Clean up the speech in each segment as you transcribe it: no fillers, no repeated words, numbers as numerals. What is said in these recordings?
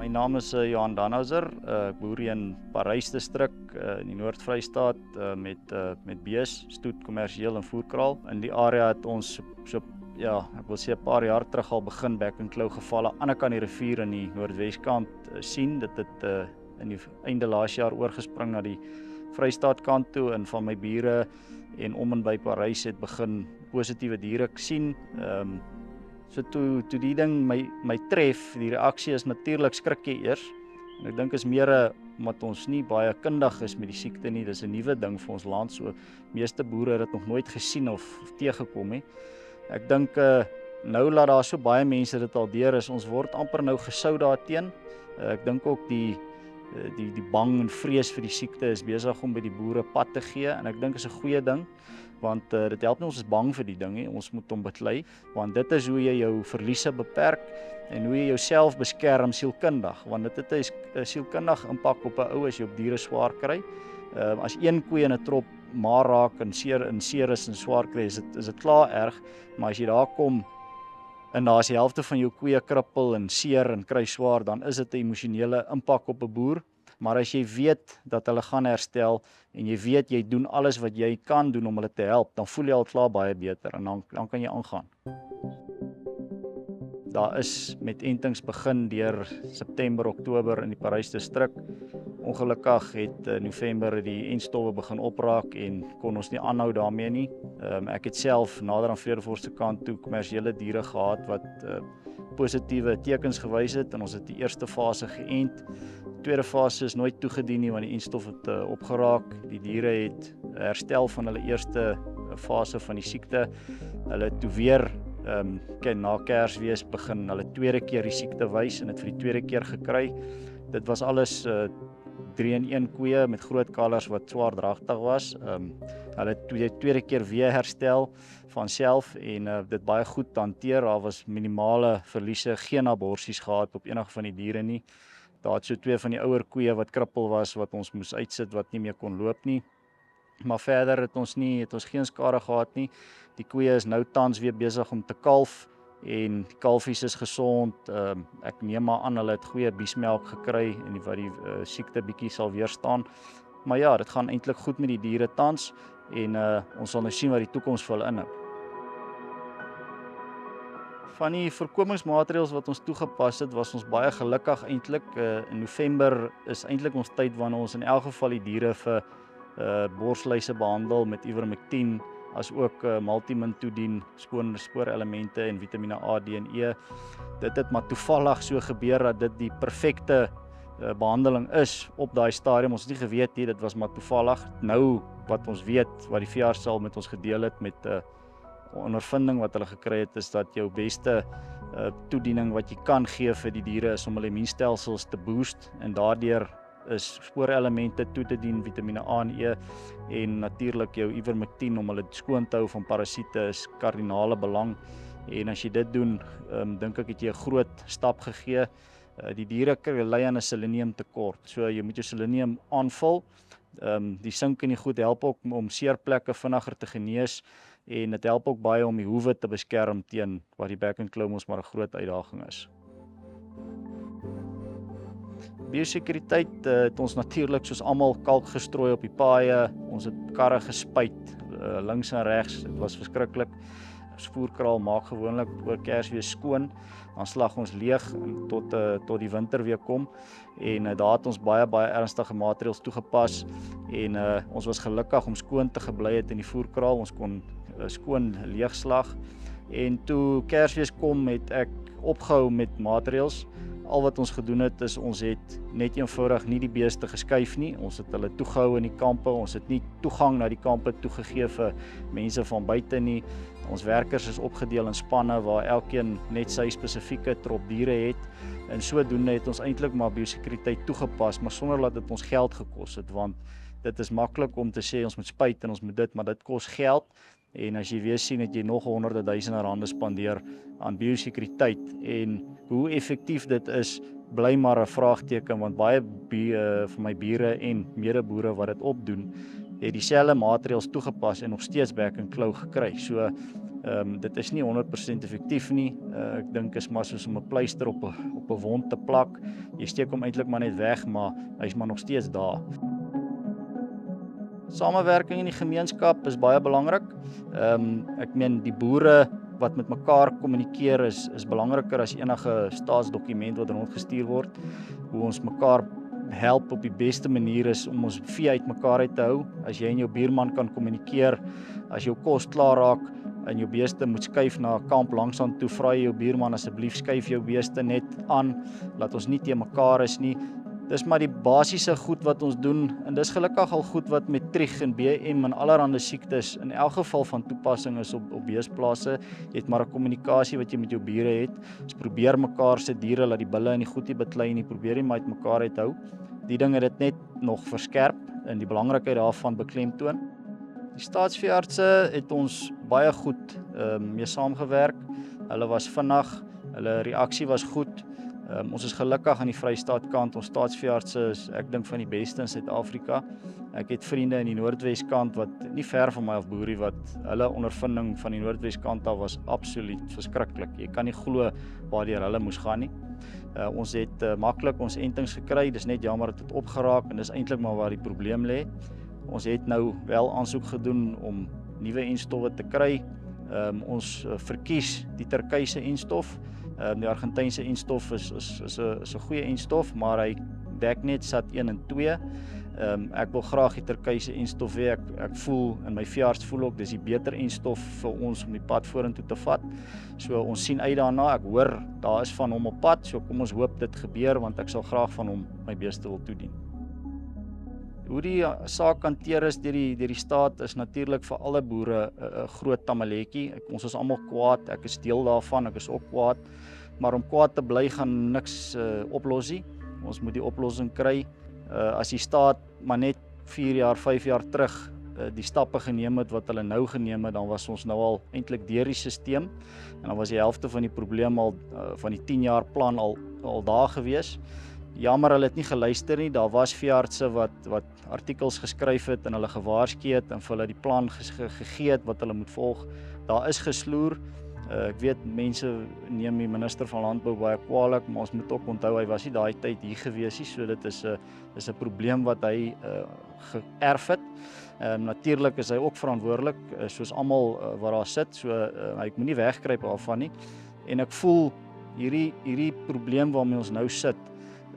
My naam is Johan Danhauser. Ek boer hier in Parys distrik in die Noord-Vrystaat met bees, stoet, kommersieel en voerkraal. In die area het ons ek wil sê 'n paar jaar terug al begin back and claw gevalle aan die kant die rivier in die Noordweskant sien. Dit het in die einde laas jaar oorgespring na die Vrystaat kant toe en van my bure en om en by Parys het begin positiewe diere sien. So toe die ding my tref, die reaksie is natuurlik skrik jy eers. En ek dink is meer omdat ons nie baie kundig is met die siekte nie. Dis 'n nuwe ding vir ons land. So meeste boere het dit nog nooit gesien of teëgekom nie. Ek dink nou laat daar so baie mense dit al deur is, ons word amper nou gesou daarteen. Ek dink ook die bang en vrees vir die siekte is besig om by die boere pad te gee en ek dink is 'n goeie ding. Want dit help nie ons is bang vir die ding nie, ons moet hom beklei, want dit is hoe jy jou verliese beperk en hoe jy jouself beskerm sielkundig, want dit het 'n sielkundig impak op 'n ou as jy op diere swaar kry. As een koe in 'n trop maar raak en seer is en swaar kry, is dit klaar erg, maar as jy daar kom en daar is die helfte van jou koeie krippel en seer en kry swaar, dan is dit 'n emosionele impak op 'n boer. Maar as jy weet dat hulle gaan herstel en jy weet jy doen alles wat jy kan doen om hulle te help, dan voel jy al klaar baie beter en dan kan jy aangaan. Daar is met entings begin deur September, Oktober in die Parys distrik. Ongelukkig het November die entstowwe begin opraak en kon ons nie aanhou daarmee nie. Ek het self nader aan Vredefort se kant toe kommersiële diere gehad wat positiewe tekens gewys het en ons het die eerste fase geënt. Die tweede fase is nooit toegedien nie want die entstof het opgeraak. Die diere het herstel van hulle eerste fase van die siekte. Hulle het toe weer na Kersfees begin hulle tweede keer die siekte wys en het vir die tweede keer gekry. Dit was alles 3-in-1 koeie met groot kalvers wat swaardragtig was. Hulle het die tweede keer weer herstel van self en dit baie goed hanteer. Daar was minimale verliese, geen aborsies gehad op enige van die diere nie. Daar het so 2 van die ouer koeie wat krippel was wat ons moes uitsit wat nie meer kon loop nie. Maar verder het ons geen skade gehad nie. Die koeie is nou tans weer besig om te kalf en die kalfies is gesond. Ek neem maar aan hulle het goeie biesmelk gekry en wat die siekte bietjie sal weerstaan. Maar ja, dit gaan eintlik goed met die diere tans en ons sal nou sien wat die toekoms vir hulle inhou. Van die voorkomingsmaatreëls wat ons toegepas het, was ons baie gelukkig eintlik. In November is eintlik ons tyd wanneer ons in elk geval die diere vir borsluise behandel met ivermectin, as ook multimin toedien, skoon spoorelemente en vitamine A, D en E. Dit het maar toevallig so gebeur dat dit die perfekte behandeling is op daai stadium. Ons het nie geweet nie, dit was maar toevallig. Nou wat ons weet, wat die veearts met ons gedeel het met ondervinding wat hulle gekry het, is dat jou beste toediening wat jy kan gee vir die diere is om hulle immuunstelsels te boost en daardeur is spoorelemente toe te dien, vitamine A en E en natuurlik jou ivermectin om hulle skoon te hou van parasiete is kardinale belang. En as jy dit doen, dink ek het jy 'n groot stap gegee. Die diere ly aan 'n selenium tekort, so jy moet jou selenium aanvul. Die sink en die goed help ook om seerplekke vinniger te genees en dit help ook baie om die hoewe te beskerm teen wat die back and claw mos maar 'n groot uitdaging is. Biosekuriteit het ons natuurlik soos almal kalk gestrooi op die paaie. Ons het karre gespuit links en regs. Dit was verskriklik. Ons voerkraal maak gewoonlik oor Kersfees skoon. Dan slag ons leeg tot die winter weer kom en daar het ons baie ernstige maatreëls toegepas en ons was gelukkig om skoon te gebly het in die voerkraal. Ons kon skoon leegslag en toe Kersfees kom het ek opgehou met maatreëls. Al wat ons gedoen het is ons het net eenvoudig nie die beeste geskuif nie. Ons het hulle toegehou in die kampe. Ons het nie toegang na die kampe toegegee vir mense van buite nie. Ons werkers is opgedeel in spanne waar elkeen net sy spesifieke trop diere het. En sodoende het ons eintlik maar biosekuriteit toegepas, maar sonder dat dit ons geld gekos het, want dit is maklik om te sê ons moet spuit en ons moet dit, maar dit kos geld. En as jy weer sien, het jy nog honderde duisende rande spandeer aan biosekuriteit en hoe effektief dit is, bly maar 'n vraagteken, want baie van my bure en medeboere wat dit opdoen, het dieselfde maatreëls toegepas en nog steeds back and claw gekry. So Dit is nie 100% effektief nie. Ek dink is maar soos om 'n pleister op 'n wond te plak. Jy steek hom eintlik maar net weg, maar hy's maar nog steeds daar. Samewerking in die gemeenskap is baie belangrik. Ek meen die boere wat met mekaar kommunikeer is belangriker as enige staatsdokument wat rondgestuur word. Hoe ons mekaar help op die beste manier is om ons vee uit mekaar uit te hou. As jy en jou buurman kan kommunikeer, as jou kos klaar raak en jou beeste moet skuif na 'n kamp langsaan toe, vra jy jou buurman asseblief skuif jou beeste net aan, laat ons nie te mekaar is nie. Dis maar die basiese goed wat ons doen en dis gelukkig al goed wat met trieg en BM en allerlei siektes in elk geval van toepassing is op beesplase. Jy het maar 'n kommunikasie wat jy met jou bure het. Ons probeer mekaar se diere laat die bulle en die goed nie beklei nie, probeer nie maar uit mekaar uithou. Die ding het dit net nog verskerp en die belangrikheid daarvan beklemtoon. Die staatsveeartse het ons baie goed mee saamgewerk. Hulle was vinnig, hulle reaksie was goed. Ons is gelukkig aan die Vrystaat kant. Ons staatsveeartse is, ek dink, van die beste in Suid-Afrika. Ek het vriende in die Noordwes kant wat nie ver van my af boerie wat hulle ondervinding van die Noordwes kant af was absoluut verskriklik. Jy kan nie glo waardeur hulle moes gaan nie. Ons het maklik ons entings gekry. Dis net jammer dat dit opgeraak en dis eintlik maar waar die probleem lê. Ons het nou wel aansoek gedoen om nuwe enstowwe te kry. Ons verkies die Turkye enstof. Die Argentynse enstof is 'n goeie enstof, maar hy dek net SAT1 en 2. Ek wil graag die Turkye enstof hê. Ek voel en my veearts voel ook dis die beter enstof vir ons om die pad vorentoe te vat. So ons sien uit daarna. Ek hoor daar is van hom op pad. So kom ons hoop dit gebeur want ek sal graag van hom my beeste wil toedien. Hoe die saak hanteer is deur die staat is natuurlik vir alle boere 'n groot tamaletjie. Ons is almal kwaad, ek is deel daarvan, ek is ook kwaad. Maar om kwaad te bly gaan niks oplos nie. Ons moet die oplossing kry. As die staat maar net 4 jaar, 5 jaar terug die stappe geneem het wat hulle nou geneem het, dan was ons nou al eintlik deur die stelsel en dan was die helfte van die probleem al van die 10 jaar plan al daar gewees. Jammer hulle het nie geluister nie. Daar was veeartse wat artikels geskryf het en hulle gewaarsku het en vir hulle die plan gegee het wat hulle moet volg. Daar is gesloer. Ek weet mense neem die minister van Landbou baie kwaadlik, maar ons moet ook onthou hy was nie daai tyd hier gewees nie, so dit is 'n probleem wat hy geërf het. Natuurlik is hy ook verantwoordelik soos almal wat daar sit, so hy moet nie wegkruip daarvan nie. En ek voel hierdie probleem waarmee ons nou sit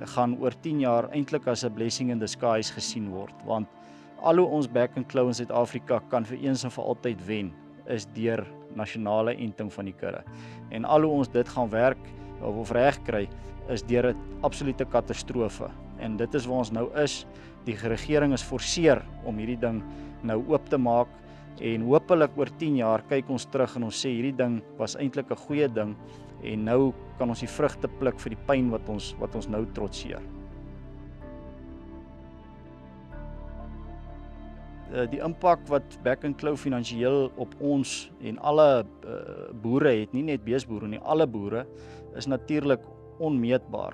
gaan oor 10 jaar eintlik as 'n blessing in disguise gesien word, want al hoe ons back and claw in Suid-Afrika kan vir eens en vir altyd wen is deur nasionale enting van die kudde. En al hoe ons dit gaan werk of reg kry is deur 'n absolute katastrofe. En dit is waar ons nou is. Die regering is forceer om hierdie ding nou oop te maak en hopelik oor 10 jaar kyk ons terug en ons sê hierdie ding was eintlik 'n goeie ding en nou kan ons die vrugte pluk vir die pyn wat ons nou trotseer. Die impak wat back and claw finansiëel op ons en alle boere het, nie net beesboere nie, alle boere, is natuurlik onmeetbaar.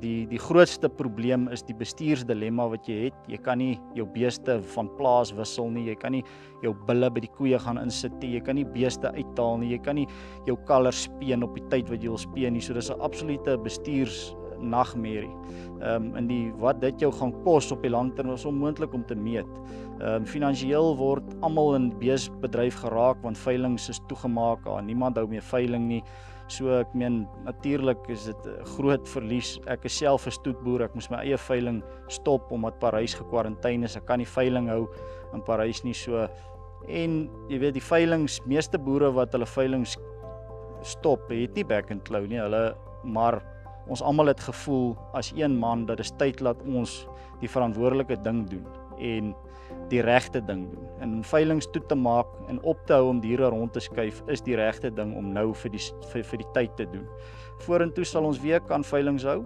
Die grootste probleem is die bestuursdilemma wat jy het. Jy kan nie jou beeste van plaas wissel nie, jy kan nie jou bulle by die koeie gaan insit nie, jy kan nie beeste uithaal nie, jy kan nie jou kalvers speen op die tyd wat jy wil speen nie. So dis 'n absolute bestuursnagmerrie. En wat dit jou gaan kos op die langtermyn is onmoontlik om te meet. Finansiëel word almal in beesbedryf geraak want veilinge is toegemaak, niemand hou meer veiling nie. So ek meen natuurlik is dit 'n groot verlies. Ek is self 'n stoetboer, ek moes my eie veiling stop omdat Parys gekwarantyne is. Ek kan nie veiling hou in Parys nie, so en jy weet die veilings, meeste boere wat hulle veilings stop, het nie back and claw nie, maar ons almal het gevoel as een man dat is tyd laat ons die verantwoordelike ding doen en die regte ding doen. En veilings toe te maak en op te hou om diere rond te skuif is die regte ding om nou vir die tyd te doen. Vorentoe sal ons weer kan veilings hou.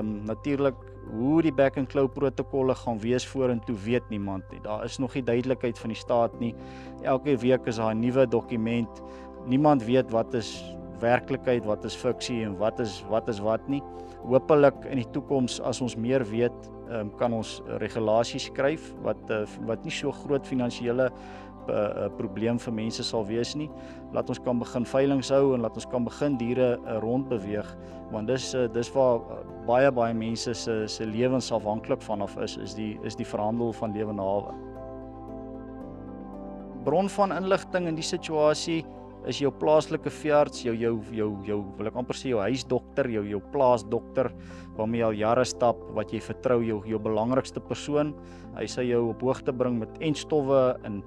Natuurlik hoe die back and claw protokolle gaan wees vorentoe weet niemand nie. Daar is nog nie duidelikheid van die staat nie. Elke week is daar 'n nuwe dokument. Niemand weet wat is werklikheid, wat is fiksie en wat is wat nie. Hopelik in die toekoms as ons meer weet, kan ons regulasies skryf wat nie so groot finansiële probleem vir mense sal wees nie. Laat ons kan begin veiling hou en laat ons kan begin diere rondbeweeg, want dis waar baie mense se lewens afhanklik vanaf is die verhandel van lewende hawe. Bron van inligting in die situasie is jou plaaslike veearts, jou wil ek amper sê jou huisdokter, jou plaasdokter waarmee jy al jare stap, wat jy vertrou, jou belangrikste persoon. Hy sal jou op hoogte bring met entstowwe en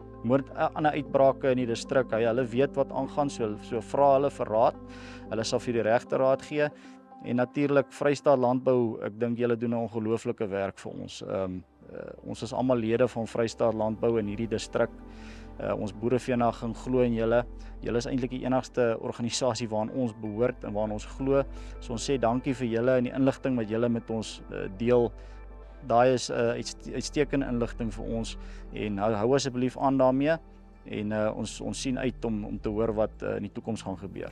ander uitbrake in die distrik. Hulle weet wat aangaan, so vra hulle vir raad. Hulle sal vir die regte raad gee. En natuurlik Vrystaat Landbou, ek dink julle doen 'n ongelooflike werk vir ons. Ons is almal lede van Vrystaat Landbou in hierdie distrik. Ons boerevereniging glo in julle. Julle is eintlik die enigste organisasie waaraan ons behoort en waaraan ons glo. So ons sê dankie vir julle en die inligting wat julle met ons deel. Daai is uitstekende inligting vir ons en hou asseblief aan daarmee en ons sien uit om te hoor wat in die toekoms gaan gebeur.